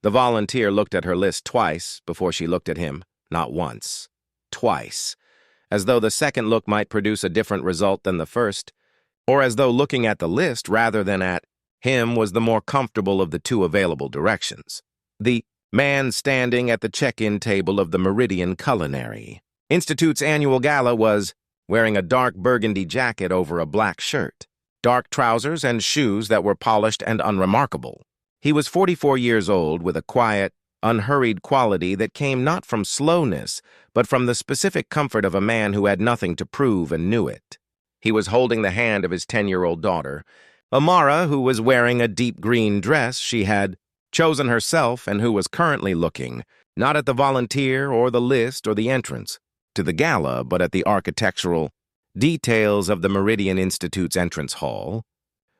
The volunteer looked at her list twice before she looked at him, not once, twice, as though the second look might produce a different result than the first, or as though looking at the list rather than at him was the more comfortable of the two available directions. The man standing at the check-in table of the Meridian Culinary Institute's annual gala was wearing a dark burgundy jacket over a black shirt, dark trousers, and shoes that were polished and unremarkable. He was 44 years old with a quiet, unhurried quality that came not from slowness, but from the specific comfort of a man who had nothing to prove and knew it. He was holding the hand of his 10-year-old daughter, Amara, who was wearing a deep green dress she had chosen herself and who was currently looking, not at the volunteer or the list or the entrance to the gala, but at the architectural details of the Meridian Institute's entrance hall,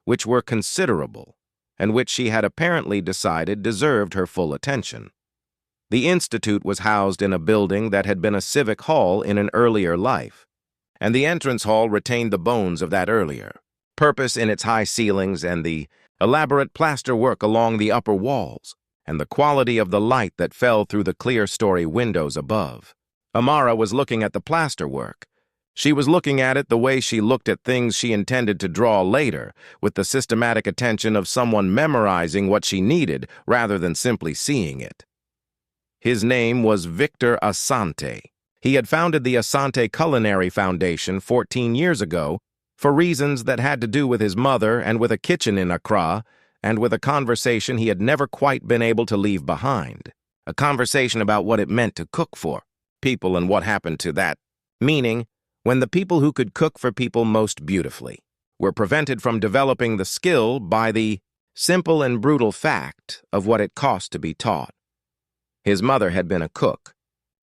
which were considerable, and which she had apparently decided deserved her full attention. The Institute was housed in a building that had been a civic hall in an earlier life, and the entrance hall retained the bones of that earlier purpose in its high ceilings and the elaborate plaster work along the upper walls, and the quality of the light that fell through the clear-story windows above. Amara was looking at the plaster work. She was looking at it the way she looked at things she intended to draw later, with the systematic attention of someone memorizing what she needed rather than simply seeing it. His name was Victor Asante. He had founded the Asante Culinary Foundation 14 years ago for reasons that had to do with his mother and with a kitchen in Accra and with a conversation he had never quite been able to leave behind. A conversation about what it meant to cook for people and what happened to that, meaning when the people who could cook for people most beautifully were prevented from developing the skill by the simple and brutal fact of what it cost to be taught. His mother had been a cook,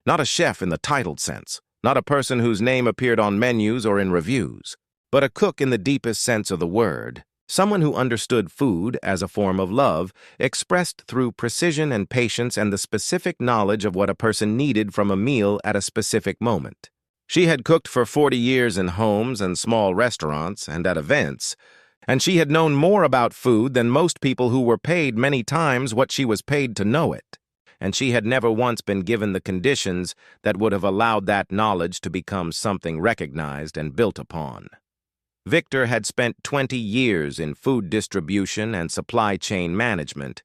not a chef in the titled sense, not a person whose name appeared on menus or in reviews, but a cook in the deepest sense of the word, someone who understood food as a form of love, expressed through precision and patience and the specific knowledge of what a person needed from a meal at a specific moment. She had cooked for 40 years in homes and small restaurants and at events, and she had known more about food than most people who were paid many times what she was paid to know it, and she had never once been given the conditions that would have allowed that knowledge to become something recognized and built upon. Victor had spent 20 years in food distribution and supply chain management,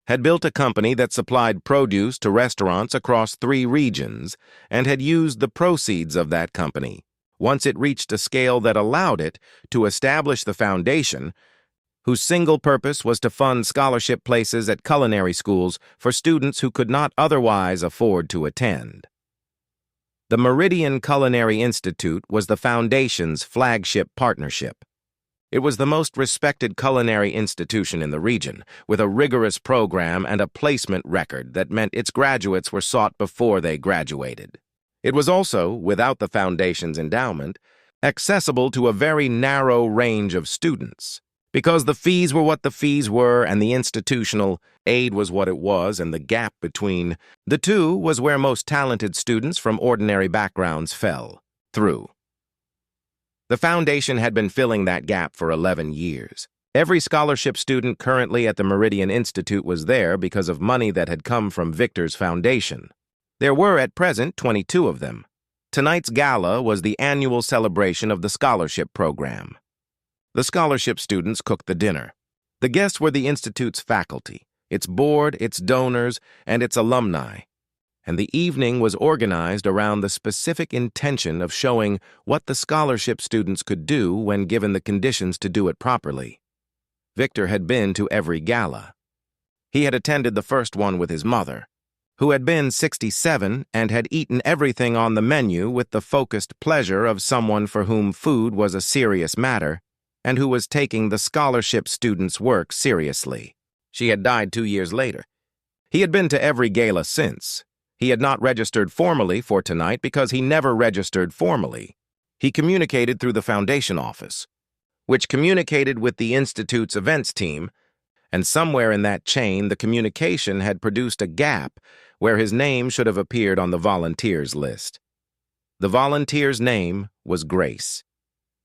had built a company that supplied produce to restaurants across 3 regions, and had used the proceeds of that company, once it reached a scale that allowed it to establish the foundation, whose single purpose was to fund scholarship places at culinary schools for students who could not otherwise afford to attend. The Meridian Culinary Institute was the Foundation's flagship partnership. It was the most respected culinary institution in the region, with a rigorous program and a placement record that meant its graduates were sought before they graduated. It was also, without the Foundation's endowment, accessible to a very narrow range of students. Because the fees were what the fees were and the institutional aid was what it was, and the gap between the two was where most talented students from ordinary backgrounds fell through. The foundation had been filling that gap for 11 years. Every scholarship student currently at the Meridian Institute was there because of money that had come from Victor's foundation. There were at present 22 of them. Tonight's gala was the annual celebration of the scholarship program. The scholarship students cooked the dinner. The guests were the Institute's faculty, its board, its donors, and its alumni. And the evening was organized around the specific intention of showing what the scholarship students could do when given the conditions to do it properly. Victor had been to every gala. He had attended the first one with his mother, who had been 67 and had eaten everything on the menu with the focused pleasure of someone for whom food was a serious matter, and who was taking the scholarship students' work seriously. She had died 2 years later. He had been to every gala since. He had not registered formally for tonight because he never registered formally. He communicated through the foundation office, which communicated with the Institute's events team, and somewhere in that chain the communication had produced a gap where his name should have appeared on the volunteers list. The volunteer's name was Grace.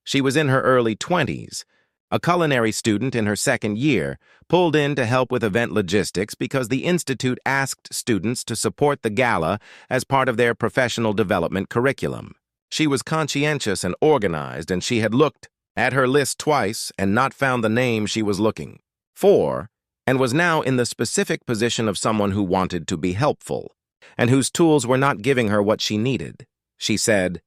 She was in her early 20s, A culinary student in her second year, pulled in to help with event logistics because the institute asked students to support the gala as part of their professional development curriculum. She was conscientious and organized, and she had looked at her list twice and not found the name she was looking for, and was now in the specific position of someone who wanted to be helpful, and whose tools were not giving her what she needed. She said,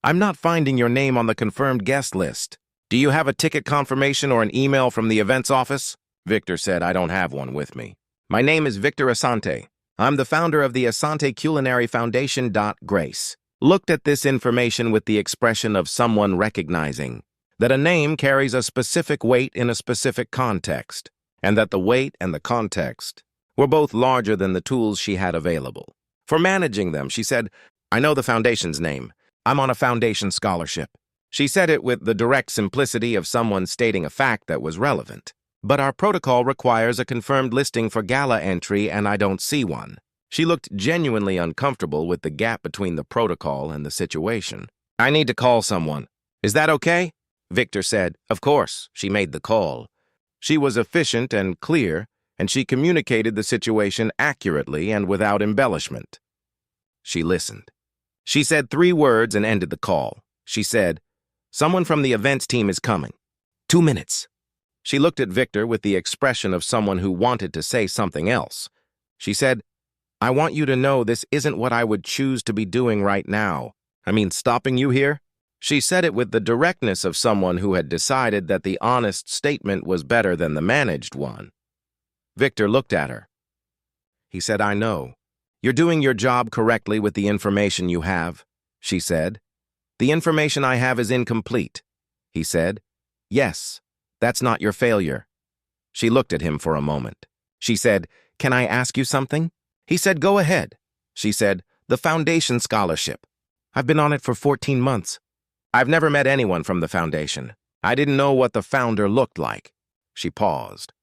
"I'm not finding your name on the confirmed guest list. Do you have a ticket confirmation or an email from the events office?" Victor said, "I don't have one with me. My name is Victor Asante. I'm the founder of the Asante Culinary Foundation. Grace looked at this information with the expression of someone recognizing that a name carries a specific weight in a specific context, and that the weight and the context were both larger than the tools she had available. For managing them, she said, "I know the foundation's name. I'm on a foundation scholarship." She said it with the direct simplicity of someone stating a fact that was relevant. "But our protocol requires a confirmed listing for gala entry, and I don't see one." She looked genuinely uncomfortable with the gap between the protocol and the situation. "I need to call someone. Is that okay?" Victor said, "Of course." She made the call. She was efficient and clear, and she communicated the situation accurately and without embellishment. She listened. She said 3 words and ended the call. She said, "Someone from the events team is coming. 2 minutes." She looked at Victor with the expression of someone who wanted to say something else. She said, "I want you to know this isn't what I would choose to be doing right now. I mean, stopping you here?" She said it with the directness of someone who had decided that the honest statement was better than the managed one. Victor looked at her. He said, "I know. You're doing your job correctly with the information you have," she said. "The information I have is incomplete," he said. "Yes, that's not your failure." She looked at him for a moment. She said, "Can I ask you something?" He said, "Go ahead." She said, "The foundation scholarship. I've been on it for 14 months. I've never met anyone from the foundation. I didn't know what the founder looked like." She paused.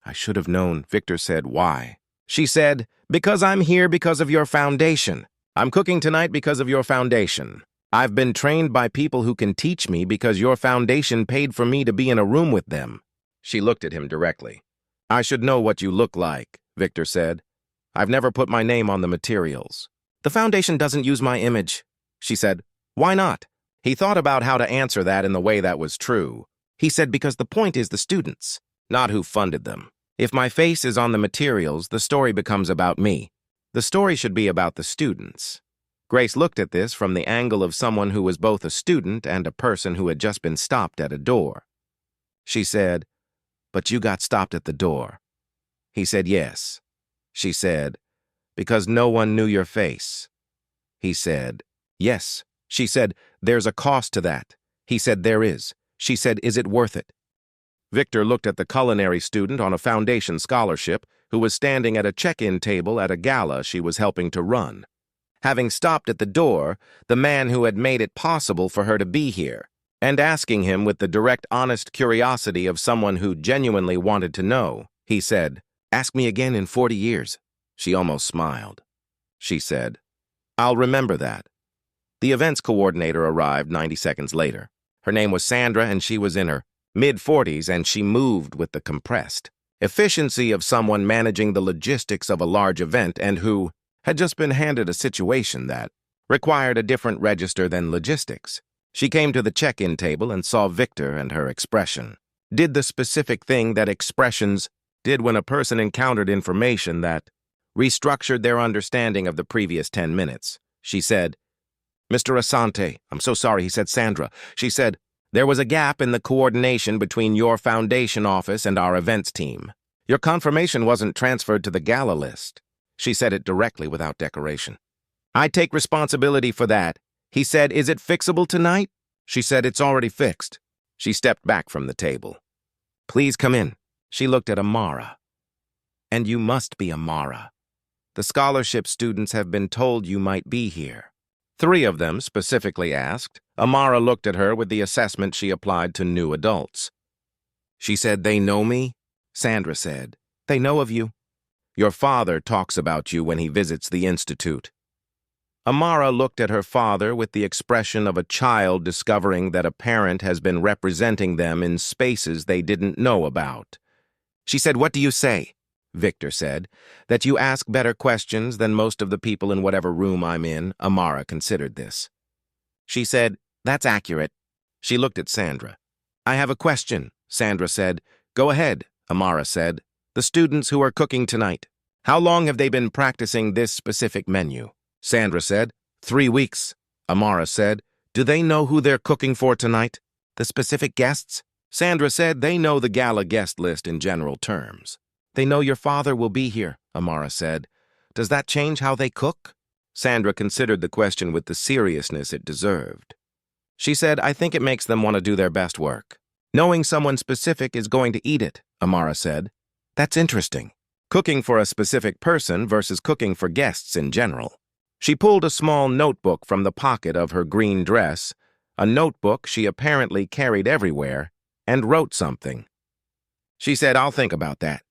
"I should have known," Victor said. "Why?" She said, "Because I'm here because of your foundation. I'm cooking tonight because of your foundation. I've been trained by people who can teach me because your foundation paid for me to be in a room with them." She looked at him directly. "I should know what you look like," Victor said. "I've never put my name on the materials." "The foundation doesn't use my image," she said. "Why not?" He thought about how to answer that in the way that was true. He said, "Because the point is the students, not who funded them. If my face is on the materials, the story becomes about me. The story should be about the students." Grace looked at this from the angle of someone who was both a student and a person who had just been stopped at a door. She said, "But you got stopped at the door." He said, "Yes." She said, "Because no one knew your face." He said, "Yes." She said, "There's a cost to that." He said, "There is." She said, "Is it worth it?" Victor looked at the culinary student on a foundation scholarship who was standing at a check-in table at a gala she was helping to run. Having stopped at the door, the man who had made it possible for her to be here, and asking him with the direct, honest curiosity of someone who genuinely wanted to know, he said, "Ask me again in 40 years. She almost smiled. She said, "I'll remember that." The events coordinator arrived 90 seconds later. Her name was Sandra, and she was in her mid-40s, and she moved with the compressed efficiency of someone managing the logistics of a large event and who had just been handed a situation that required a different register than logistics. She came to the check-in table and saw Victor, and her expression did the specific thing that expressions did when a person encountered information that restructured their understanding of the previous 10 minutes. She said, "Mr. Asante, I'm so sorry," he said. "Sandra." She said, "There was a gap in the coordination between your foundation office and our events team. Your confirmation wasn't transferred to the gala list." She said it directly without decoration. "I take responsibility for that." He said, "Is it fixable tonight?" She said, "It's already fixed." She stepped back from the table. "Please come in." She looked at Amara. "And you must be Amara. The scholarship students have been told you might be here." 3 of them specifically asked. Amara looked at her with the assessment she applied to new adults. She said, "They know me?" Sandra said, "They know of you. Your father talks about you when he visits the institute." Amara looked at her father with the expression of a child discovering that a parent has been representing them in spaces they didn't know about. She said, "What do you say?" Victor said. "That you ask better questions than most of the people in whatever room I'm in." Amara considered this. She said, "That's accurate." She looked at Sandra. "I have a question," Sandra said. "Go ahead," Amara said. "The students who are cooking tonight, how long have they been practicing this specific menu?" Sandra said, 3 weeks. Amara said, "Do they know who they're cooking for tonight? The specific guests?" Sandra said they know the gala guest list in general terms. "They know your father will be here," Amara said. "Does that change how they cook?" Sandra considered the question with the seriousness it deserved. She said, "I think it makes them want to do their best work. Knowing someone specific is going to eat it," Amara said. "That's interesting. Cooking for a specific person versus cooking for guests in general." She pulled a small notebook from the pocket of her green dress, a notebook she apparently carried everywhere, and wrote something. She said, "I'll think about that."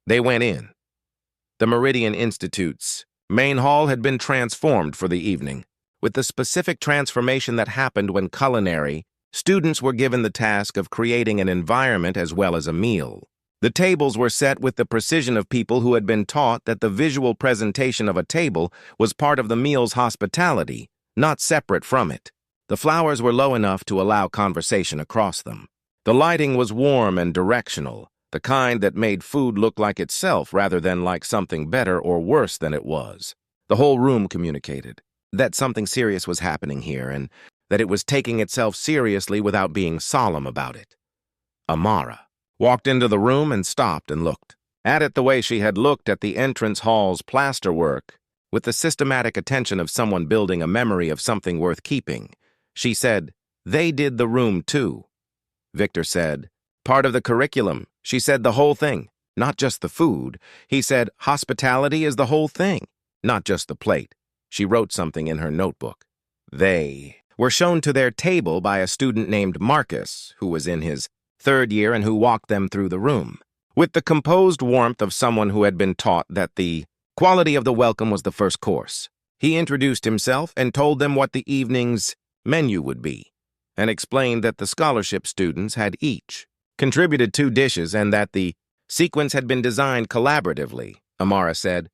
They went in. The Meridian Institute's main hall had been transformed for the evening. With the specific transformation that happened when Culinary, students were given the task of creating an environment as well as a meal. The tables were set with the precision of people who had been taught that the visual presentation of a table was part of the meal's hospitality, not separate from it. The flowers were low enough to allow conversation across them. The lighting was warm and directional, the kind that made food look like itself rather than like something better or worse than it was. The whole room communicated that something serious was happening here and that it was taking itself seriously without being solemn about it. Amara walked into the room and stopped and looked at it the way she had looked at the entrance hall's plasterwork, with the systematic attention of someone building a memory of something worth keeping. She said, "They did the room too." Victor said, "Part of the curriculum." She said, "The whole thing, not just the food." He said, "Hospitality is the whole thing, not just the plate." She wrote something in her notebook. They were shown to their table by a student named Marcus, who was in his 3rd year and who walked them through the room, with the composed warmth of someone who had been taught that the quality of the welcome was the first course. He introduced himself and told them what the evening's menu would be, and explained that the scholarship students had each contributed 2 dishes and that the sequence had been designed collaboratively. Amara said,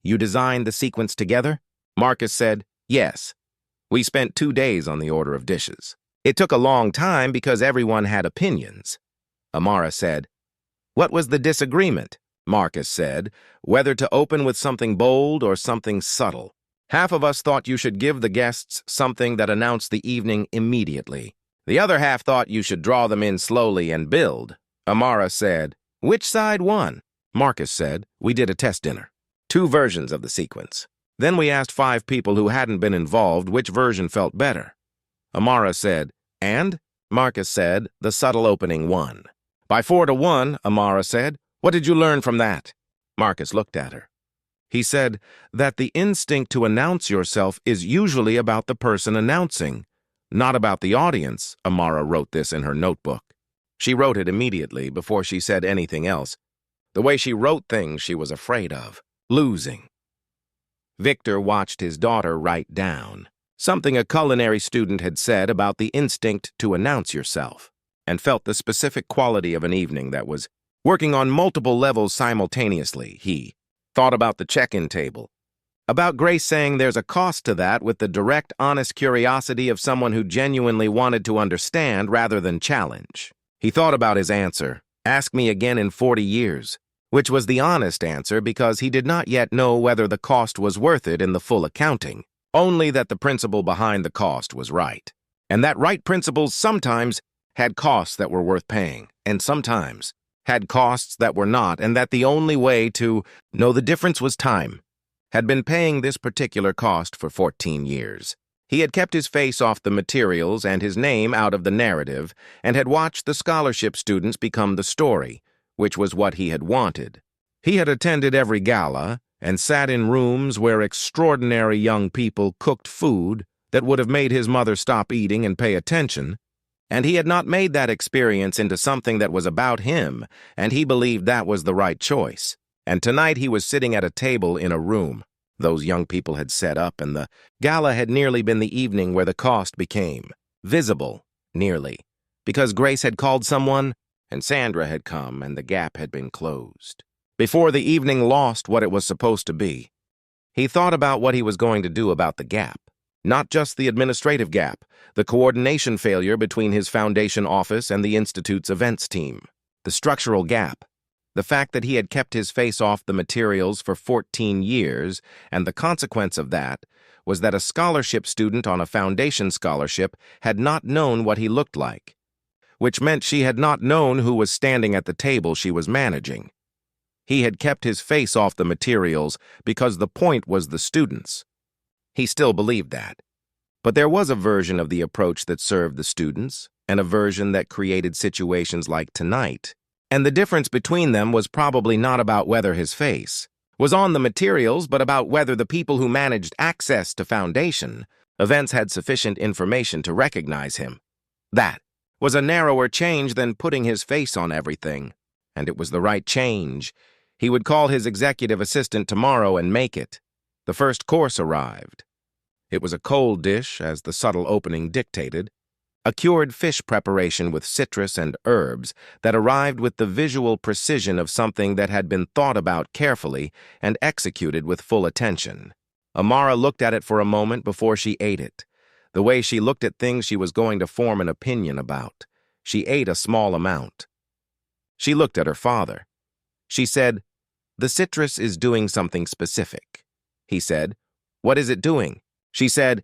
"You designed the sequence together?" Marcus said, "Yes. We spent 2 days on the order of dishes. It took a long time because everyone had opinions." Amara said, "What was the disagreement?" Marcus said, "Whether to open with something bold or something subtle. Half of us thought you should give the guests something that announced the evening immediately. The other half thought you should draw them in slowly and build." Amara said, "Which side won?" Marcus said, "We did a test dinner. 2 versions of the sequence. Then we asked 5 people who hadn't been involved which version felt better." Amara said, "And?" Marcus said, "The subtle opening won." "By 4 to 1, Amara said. "What did you learn from that?" Marcus looked at her. He said that the instinct to announce yourself is usually about the person announcing, not about the audience. Amara wrote this in her notebook. She wrote it immediately before she said anything else. The way she wrote things she was afraid of, losing. Victor watched his daughter write down something a culinary student had said about the instinct to announce yourself, and felt the specific quality of an evening that was working on multiple levels simultaneously. He thought about the check-in table, about Grace saying there's a cost to that, with the direct, honest curiosity of someone who genuinely wanted to understand rather than challenge. He thought about his answer, "Ask me again in 40 years, which was the honest answer because he did not yet know whether the cost was worth it in the full accounting, only that the principle behind the cost was right, and that right principles sometimes had costs that were worth paying, and sometimes had costs that were not, and that the only way to know the difference was time. Had been paying this particular cost for 14 years. He had kept his face off the materials and his name out of the narrative, and had watched the scholarship students become the story, which was what he had wanted. He had attended every gala and sat in rooms where extraordinary young people cooked food that would have made his mother stop eating and pay attention, and he had not made that experience into something that was about him, and he believed that was the right choice. And tonight he was sitting at a table in a room those young people had set up, and the gala had nearly been the evening where the cost became visible, nearly, because Grace had called someone, and Sandra had come, and the gap had been closed. Before the evening lost what it was supposed to be, he thought about what he was going to do about the gap. Not just the administrative gap, the coordination failure between his foundation office and the Institute's events team. The structural gap. The fact that he had kept his face off the materials for 14 years, and the consequence of that was that a scholarship student on a foundation scholarship had not known what he looked like, which meant she had not known who was standing at the table she was managing. He had kept his face off the materials because the point was the students. He still believed that. But there was a version of the approach that served the students, and a version that created situations like tonight. And the difference between them was probably not about whether his face was on the materials, but about whether the people who managed access to foundation events had sufficient information to recognize him. That was a narrower change than putting his face on everything. And it was the right change. He would call his executive assistant tomorrow and make it. The first course arrived. It was a cold dish, as the subtle opening dictated, a cured fish preparation with citrus and herbs that arrived with the visual precision of something that had been thought about carefully and executed with full attention. Amara looked at it for a moment before she ate it, the way she looked at things she was going to form an opinion about. She ate a small amount. She looked at her father. She said, "The citrus is doing something specific." He said, "What is it doing?" She said,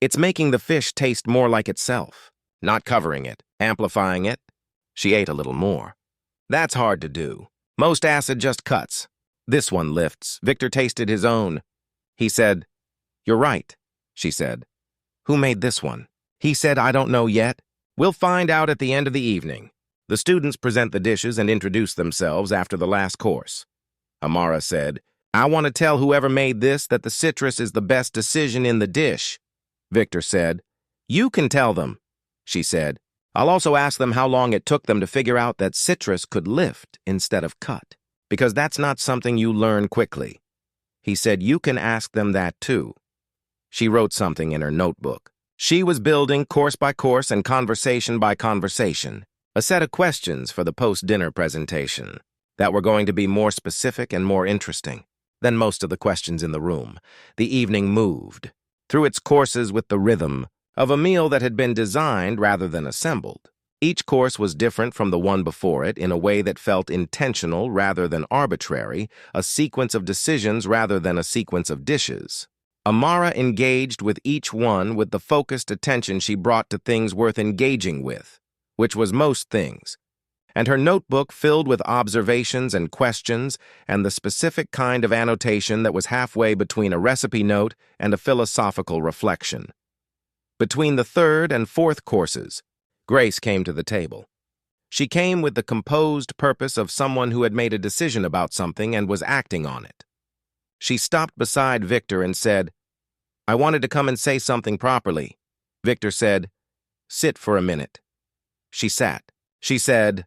"It's making the fish taste more like itself, not covering it, amplifying it." She ate a little more. "That's hard to do. Most acid just cuts. This one lifts." Victor tasted his own. He said, "You're right," she said. "Who made this one?" He said, "I don't know yet. We'll find out at the end of the evening." The students present the dishes and introduce themselves after the last course. Amara said, "I want to tell whoever made this that the citrus is the best decision in the dish." Victor said, "You can tell them." She said, "I'll also ask them how long it took them to figure out that citrus could lift instead of cut, because that's not something you learn quickly." He said, "You can ask them that too." She wrote something in her notebook. She was building course by course and conversation by conversation, a set of questions for the post-dinner presentation that were going to be more specific and more interesting than most of the questions in the room. The evening moved through its courses with the rhythm of a meal that had been designed rather than assembled. Each course was different from the one before it in a way that felt intentional rather than arbitrary, a sequence of decisions rather than a sequence of dishes. Amara engaged with each one with the focused attention she brought to things worth engaging with, which was most things, and her notebook filled with observations and questions and the specific kind of annotation that was halfway between a recipe note and a philosophical reflection. Between the third and fourth courses, Grace came to the table. She came with the composed purpose of someone who had made a decision about something and was acting on it. She stopped beside Victor and said, "I wanted to come and say something properly." Victor said, "Sit for a minute." She sat. She said,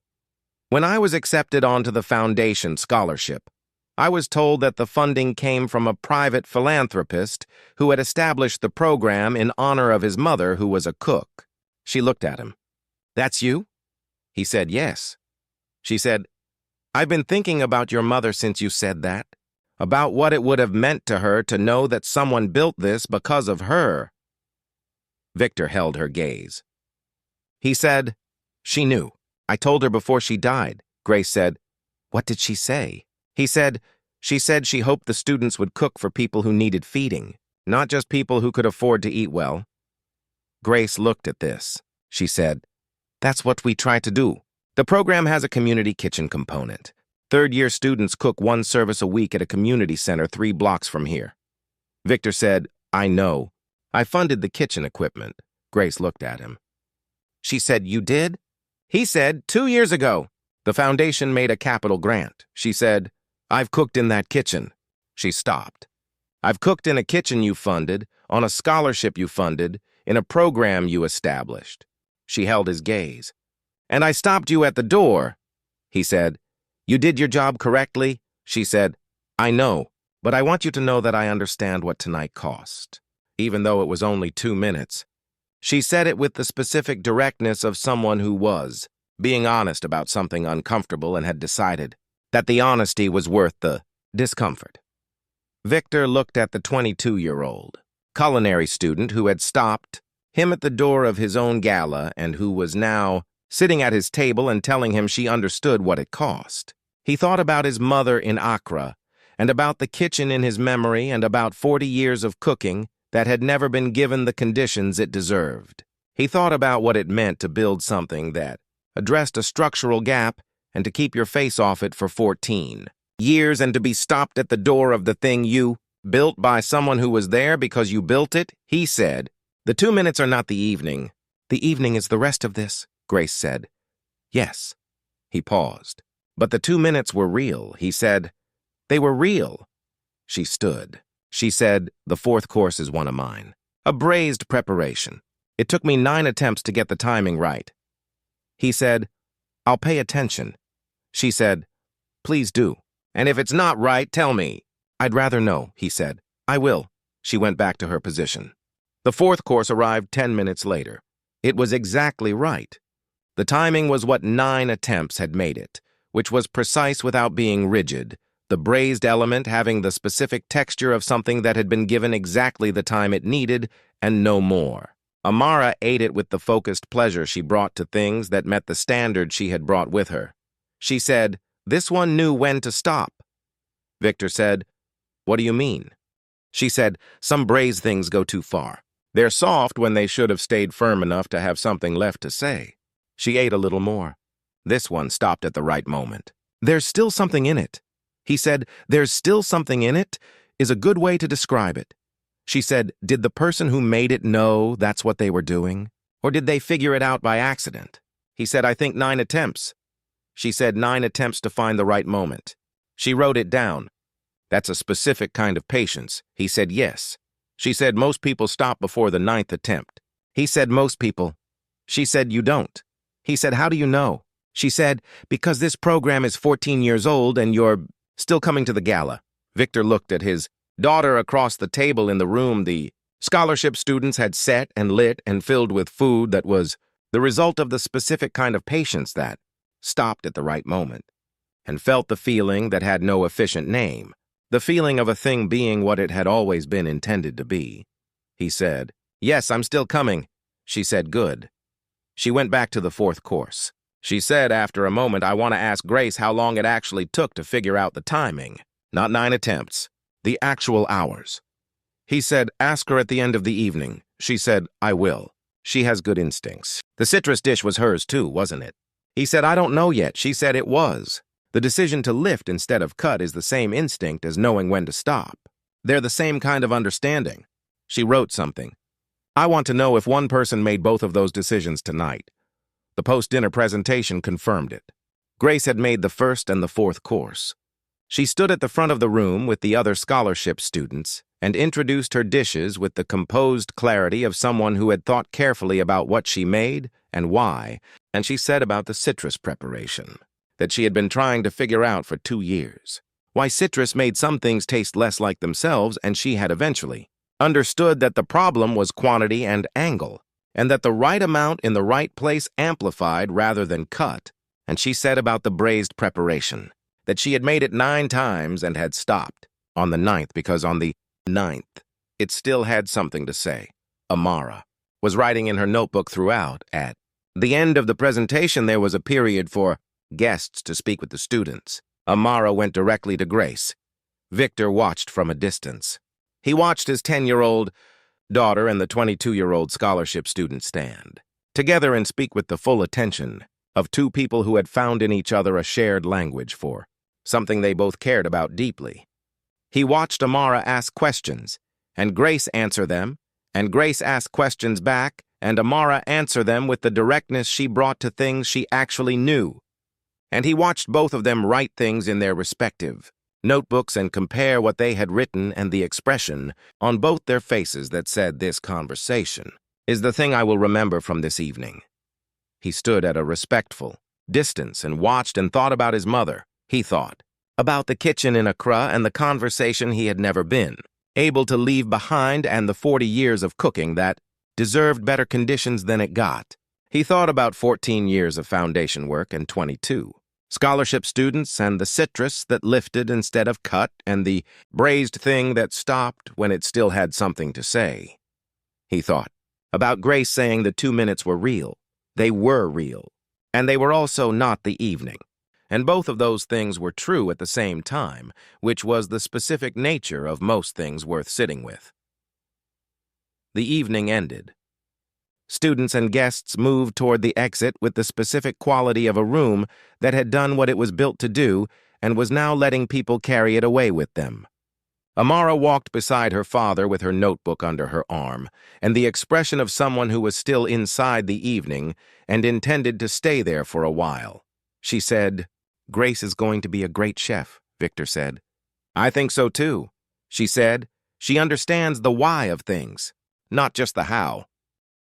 "When I was accepted onto the foundation scholarship, I was told that the funding came from a private philanthropist who had established the program in honor of his mother, who was a cook." She looked at him. "That's you?" He said, "Yes." She said, "I've been thinking about your mother since you said that, about what it would have meant to her to know that someone built this because of her." Victor held her gaze. He said, "She knew. I told her before she died." Grace said, "What did she say?" He said, "She said she hoped the students would cook for people who needed feeding, not just people who could afford to eat well." Grace looked at this. She said, "That's what we try to do. The program has a community kitchen component. Third-year students cook one service a week at a community center 3 blocks from here." Victor said, "I know. I funded the kitchen equipment." Grace looked at him. She said, "You did?" He said, 2 years ago. The foundation made a capital grant. She said, "I've cooked in that kitchen." She stopped. "I've cooked in a kitchen you funded, on a scholarship you funded, in a program you established." She held his gaze. "And I stopped you at the door." He said, "You did your job correctly?" She said, "I know, but I want you to know that I understand what tonight cost. Even though it was only 2 minutes. She said it with the specific directness of someone who was being honest about something uncomfortable and had decided that the honesty was worth the discomfort. Victor looked at the 22-year-old culinary student who had stopped him at the door of his own gala and who was now sitting at his table and telling him she understood what it cost. He thought about his mother in Accra and about the kitchen in his memory and about 40 years of cooking that had never been given the conditions it deserved. He thought about what it meant to build something that addressed a structural gap and to keep your face off it for 14 years and to be stopped at the door of the thing you built by someone who was there because you built it. He said, "The 2 minutes are not the evening. The evening is the rest of this," Grace said. "Yes." He paused. "But the 2 minutes were real," he said. "They were real." She stood. She said, "The fourth course is one of mine. A braised preparation. It took me 9 attempts to get the timing right." He said, "I'll pay attention." She said, "Please do. And if it's not right, tell me." "I'd rather know," he said. "I will." She went back to her position. The fourth course arrived 10 minutes later. It was exactly right. The timing was what 9 attempts had made it, which was precise without being rigid, the braised element having the specific texture of something that had been given exactly the time it needed and no more. Amara ate it with the focused pleasure she brought to things that met the standard she had brought with her. She said, "This one knew when to stop." Victor said, "What do you mean?" She said, "Some braised things go too far. They're soft when they should have stayed firm enough to have something left to say." She ate a little more. This one stopped at the right moment. "There's still something in it." He said, "There's still something in it is a good way to describe it." She said, "Did the person who made it know that's what they were doing? Or did they figure it out by accident?" He said, "I think 9 attempts." She said, 9 attempts to find the right moment. She wrote it down. "That's a specific kind of patience." He said, "Yes." She said, "Most people stop before the 9th attempt." He said, "Most people." She said, "You don't." He said, "How do you know?" She said, "Because this program is 14 years old and you're still coming to the gala." Victor looked at his daughter across the table in the room the scholarship students had set and lit and filled with food that was the result of the specific kind of patience that stopped at the right moment and felt the feeling that had no efficient name, the feeling of a thing being what it had always been intended to be. He said, "Yes, I'm still coming." She said, "Good." She went back to the fourth course. She said after a moment, "I want to ask Grace how long it actually took to figure out the timing. Not 9 attempts, the actual hours." He said, "Ask her at the end of the evening." She said, "I will. She has good instincts." The citrus dish was hers too, wasn't it? He said, "I don't know yet." She said it was. The decision to lift instead of cut is the same instinct as knowing when to stop. They're the same kind of understanding. She wrote something. "I want to know if one person made both of those decisions tonight." The post-dinner presentation confirmed it. Grace had made the first and the fourth course. She stood at the front of the room with the other scholarship students and introduced her dishes with the composed clarity of someone who had thought carefully about what she made and why, and she said about the citrus preparation that she had been trying to figure out for 2 years. Why citrus made some things taste less like themselves, and she had eventually understood that the problem was quantity and angle, and that the right amount in the right place amplified rather than cut. And she said about the braised preparation, that she had made it 9 times and had stopped on the 9th because on the 9th, it still had something to say. Amara was writing in her notebook throughout. At the end of the presentation, there was a period for guests to speak with the students. Amara went directly to Grace. Victor watched from a distance. He watched his 10-year-old daughter and the 22-year-old scholarship student stand together and speak with the full attention of 2 people who had found in each other a shared language for something they both cared about deeply. He watched Amara ask questions, and Grace answer them, and Grace ask questions back, and Amara answer them with the directness she brought to things she actually knew. And he watched both of them write things in their respective notebooks and compare what they had written and the expression on both their faces that said, "This conversation is the thing I will remember from this evening." He stood at a respectful distance and watched and thought about his mother. He thought, about the kitchen in Accra and the conversation he had never been able to leave behind and the 40 years of cooking that deserved better conditions than it got. He thought about 14 years of foundation work and 22. Scholarship students and the citrus that lifted instead of cut and the braised thing that stopped when it still had something to say. He thought about Grace saying the 2 minutes were real. They were real. And they were also not the evening. And both of those things were true at the same time, which was the specific nature of most things worth sitting with. The evening ended. Students and guests moved toward the exit with the specific quality of a room that had done what it was built to do and was now letting people carry it away with them. Amara walked beside her father with her notebook under her arm, and the expression of someone who was still inside the evening and intended to stay there for a while. She said, "Grace is going to be a great chef," Victor said. "I think so too," she said. "She understands the why of things, not just the how."